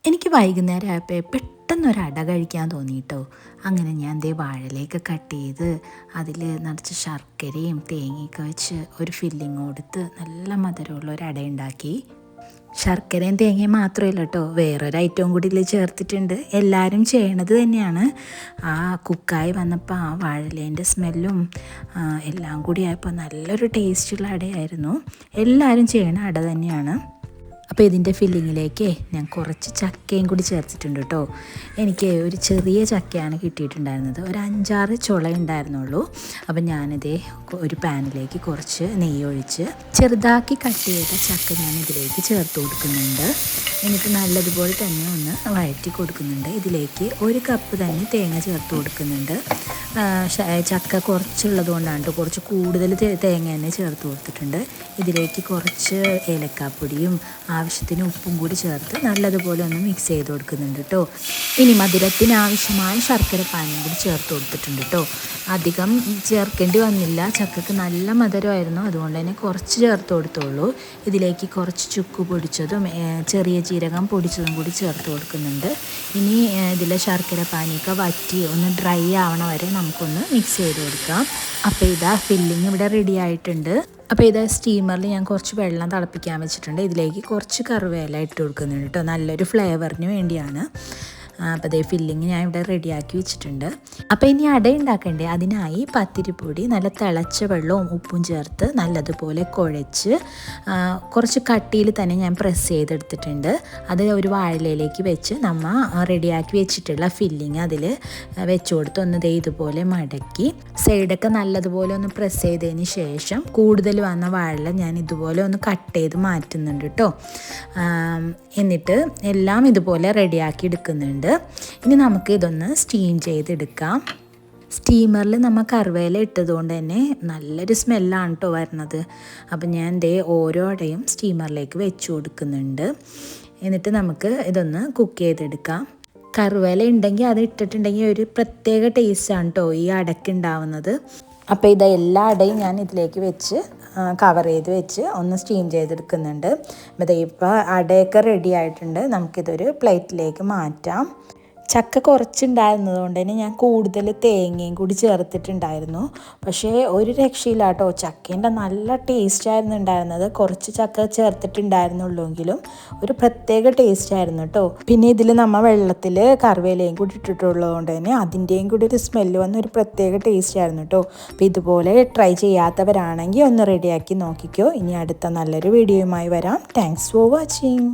എനിക്ക് വൈകുന്നേരം ആയപ്പോൾ പെട്ടെന്നൊരു അട കഴിക്കാൻ തോന്നിയിട്ടോ. അങ്ങനെ ഞാൻ ദേ വാഴയിലേക്ക് കട്ട് ചെയ്ത് അതിൽ നിറച്ച് ശർക്കരയും തേങ്ങയൊക്കെ വെച്ച് ഒരു ഫില്ലിങ് കൊടുത്ത് നല്ല മധുരമുള്ള ഒരു അട ഉണ്ടാക്കി. ശർക്കരയും തേങ്ങയും മാത്രമല്ല കേട്ടോ, വേറൊരു ഐറ്റവും കൂടി ഇതിൽ ചേർത്തിട്ടുണ്ട്. എല്ലാവരും ചെയ്യണത് തന്നെയാണ്. ആ കുക്കായി വന്നപ്പോൾ ആ വാഴലേൻ്റെ സ്മെല്ലും എല്ലാം കൂടി ആയപ്പോൾ നല്ലൊരു ടേസ്റ്റുള്ള അടയായിരുന്നു. എല്ലാവരും ചെയ്യണ അട തന്നെയാണ്. അപ്പോൾ ഇതിൻ്റെ ഫില്ലിങ്ങിലേക്ക് ഞാൻ കുറച്ച് ചക്കയും കൂടി ചേർത്തിട്ടുണ്ട് കേട്ടോ. എനിക്ക് ഒരു ചെറിയ ചക്കയാണ് കിട്ടിയിട്ടുണ്ടായിരുന്നത്, ഒരു 5-6 ചുള ഉണ്ടായിരുന്നുള്ളൂ. അപ്പം ഞാനിതേ ഒരു പാനിലേക്ക് കുറച്ച് നെയ്യ് ഒഴിച്ച് ചെറുതാക്കി കട്ട് ചെയ്ത ചക്ക ഞാൻ ഇതിലേക്ക് ചേർത്ത് കൊടുക്കുന്നുണ്ട്. എന്നിട്ട് നല്ലതുപോലെ തന്നെ ഒന്ന് വഴറ്റി കൊടുക്കുന്നുണ്ട്. ഇതിലേക്ക് 1 കപ്പ് തന്നെ തേങ്ങ ചേർത്ത് കൊടുക്കുന്നുണ്ട്. ചക്ക കുറച്ചുള്ളത് കൊണ്ടാണ് കുറച്ച് കൂടുതൽ തേങ്ങ തന്നെ ചേർത്ത് കൊടുത്തിട്ടുണ്ട്. ഇതിലേക്ക് കുറച്ച് ഏലക്കാപ്പൊടിയും ആവശ്യത്തിന് ഉപ്പും കൂടി ചേർത്ത് നല്ലതുപോലെ ഒന്ന് മിക്സ് ചെയ്ത് കൊടുക്കുന്നുണ്ട് കേട്ടോ. ഇനി മധുരത്തിന് ആവശ്യമായ ശർക്കര പാനിയും കൂടി ചേർത്ത് കൊടുത്തിട്ടുണ്ട് കേട്ടോ. അധികം ചേർക്കേണ്ടി വന്നില്ല, ചക്കക്ക് നല്ല മധുരമായിരുന്നു, അതുകൊണ്ട് തന്നെ കുറച്ച് ചേർത്ത് കൊടുത്തോളൂ. ഇതിലേക്ക് കുറച്ച് ചുക്ക് പൊടിച്ചതും ചെറിയ ജീരകം പൊടിച്ചതും കൂടി ചേർത്ത് കൊടുക്കുന്നുണ്ട്. ഇനി ഇതിലെ ശർക്കര പാനിയൊക്കെ വറ്റി ഒന്ന് ഡ്രൈ ആവണ വരെ നമുക്കൊന്ന് മിക്സ് ചെയ്ത് കൊടുക്കാം. അപ്പോൾ ഇതാ ഫില്ലിങ് ഇവിടെ റെഡി ആയിട്ടുണ്ട്. അപ്പോൾ ഇത് സ്റ്റീമറിൽ ഞാൻ കുറച്ച് വെള്ളം തിളപ്പിക്കാൻ വെച്ചിട്ടുണ്ട്. ഇതിലേക്ക് കുറച്ച് കറിവേല ഇട്ട് കൊടുക്കുന്നുണ്ട് കേട്ടോ, നല്ലൊരു ഫ്ലേവറിന് വേണ്ടിയാണ്. അപ്പോൾ അതേ ഫില്ലിങ് ഞാൻ ഇവിടെ റെഡിയാക്കി വെച്ചിട്ടുണ്ട്. അപ്പോൾ ഇനി അട ഉണ്ടാക്കണ്ടേ, അതിനായി പത്തിരിപ്പൊടി നല്ല തിളച്ച വെള്ളവും ഉപ്പും ചേർത്ത് നല്ലതുപോലെ കുഴച്ച് കുറച്ച് കട്ടിയിൽ തന്നെ ഞാൻ പ്രസ് ചെയ്തെടുത്തിട്ടുണ്ട്. അത് ഒരു വാഴയിലേക്ക് വെച്ച് നമ്മൾ റെഡിയാക്കി വെച്ചിട്ടുള്ള ഫില്ലിങ് അതിൽ വെച്ച് കൊടുത്ത് ഒന്ന് ദേ ഇതുപോലെ മടക്കി സൈഡൊക്കെ നല്ലതുപോലെ ഒന്ന് പ്രസ് ചെയ്തതിന് ശേഷം കൂടുതൽ വന്ന വാഴ ഞാൻ ഇതുപോലെ ഒന്ന് കട്ട് ചെയ്ത് മാറ്റുന്നുണ്ട് കേട്ടോ. എന്നിട്ട് എല്ലാം ഇതുപോലെ റെഡിയാക്കി എടുക്കുന്നുണ്ട്. ഇനി നമുക്ക് ഇതൊന്ന് സ്റ്റീം ചെയ്തെടുക്കാം. സ്റ്റീമറിൽ നമ്മൾ കറിവേല ഇട്ടതുകൊണ്ട് തന്നെ നല്ലൊരു സ്മെല്ലാണ് കേട്ടോ വരുന്നത്. അപ്പം ഞാൻ ദേ ഓരോ അടയും സ്റ്റീമറിലേക്ക് വെച്ച് കൊടുക്കുന്നുണ്ട്. എന്നിട്ട് നമുക്ക് ഇതൊന്ന് കുക്ക് ചെയ്തെടുക്കാം. കറിവേല ഉണ്ടെങ്കിൽ അത് ഇട്ടിട്ടുണ്ടെങ്കിൽ ഒരു പ്രത്യേക ടേസ്റ്റാണ് കേട്ടോ ഈ അടയ്ക്ക് ഉണ്ടാവുന്നത്. അപ്പോൾ ഇത് എല്ലാ അടയും ഞാൻ ഇതിലേക്ക് വെച്ച് കവർ ചെയ്ത് വെച്ച് ഒന്ന് സ്റ്റീം ചെയ്തെടുക്കുന്നുണ്ട്. ഇപ്പോൾ അടയൊക്കെ റെഡി ആയിട്ടുണ്ട്. നമുക്കിതൊരു പ്ലേറ്റിലേക്ക് മാറ്റാം. ചക്ക കുറച്ചുണ്ടായിരുന്നത് കൊണ്ട് തന്നെ ഞാൻ കൂടുതൽ തേങ്ങയും കൂടി ചേർത്തിട്ടുണ്ടായിരുന്നു. പക്ഷേ ഒരു രക്ഷയില്ല കേട്ടോ, ചക്കേൻ്റെ നല്ല ടേസ്റ്റായിരുന്നു ഉണ്ടായിരുന്നത്. കുറച്ച് ചക്ക ചേർത്തിട്ടുണ്ടായിരുന്നുള്ളൂവെങ്കിലും ഒരു പ്രത്യേക ടേസ്റ്റായിരുന്നു കേട്ടോ. പിന്നെ ഇതിൽ നമ്മൾ വെള്ളത്തിൽ കറിവേലയും കൂടി ഇട്ടിട്ടുള്ളത് കൊണ്ട് തന്നെ അതിൻ്റെയും കൂടി ഒരു സ്മെല്ല് വന്ന് ഒരു പ്രത്യേക ടേസ്റ്റായിരുന്നു കേട്ടോ. അപ്പോൾ ഇതുപോലെ ട്രൈ ചെയ്യാത്തവരാണെങ്കിൽ ഒന്ന് റെഡിയാക്കി നോക്കിക്കോ. ഇനി അടുത്ത നല്ലൊരു വീഡിയോയുമായി വരാം. Thanks for watching.